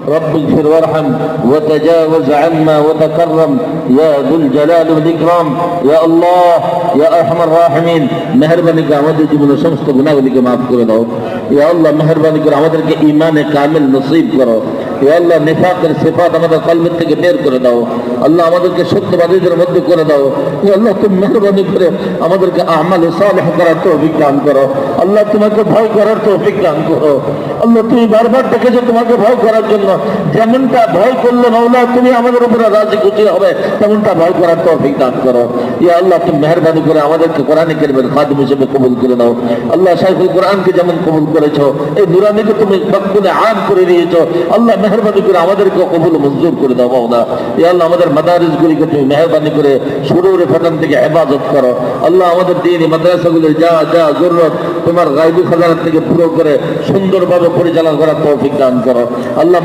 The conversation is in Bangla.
رب اغفر وارحم وتجاوز عنا وتكرم يا ذو الجلال والإكرام يا الله يا أرحم الراحمين মেহেরবানি করে আমাদের জীবনের সমস্ত গুনাহগুলিকে মাফ করে দাও ইয়া আল্লাহ মেহেরবানি করে আমাদেরকে ঈমানে কামিল নসিব করো ইয়া আল্লাহ নিফাকের সিফাত আমাদের কলবের থেকে বের করে দাও আল্লাহ আমাদেরকে সত্যবাদীদের মধ্যে করে দাও ইয়া আল্লাহ তুমি মেহেরবানি করে আমাদেরকে আমাল সালেহ করার তৌফিক দান করো আল্লাহ তোমাকে ভয় করার তৌফিক দান করো আল্লাহ তুমি বারবার ডেকেছো তোমাকে ভয় করার জন্য যেমনটা ভয় করলে মাওলা তুমি আমাদের উপরে রাজি খুশি হবে তেমনটা ভয় করার তৌফিক দান করো ইয়া আল্লাহ তুমি মেহেরবানি করে আমাদেরকে কোরআন কারীমের খাদিম হিসেবে কবুল করে নাও আল্লাহ শাইখুল কোরআনকে যেমন কবুল করেছো এই নুরানিকে তুমি মকবুলে আম করে নিয়েছো আল্লাহ মেহেরবানি করে আমাদেরকে কবুল মঞ্জুর করে দাও মাওলা ইয়া আল্লাহ আমাদের মাদারিসগুলিকে তুমি মেহেরবানি করে শুরুর ফাটান থেকে হেফাজত করো আল্লাহ আমাদের দ্বীনি মাদ্রাসাগুলোর যা যা জরুরত তোমার গায়বী খাজানা থেকে পুরো করে সুন্দরভাবে পরিচালনা করার তৌফিক দান করো আল্লাহ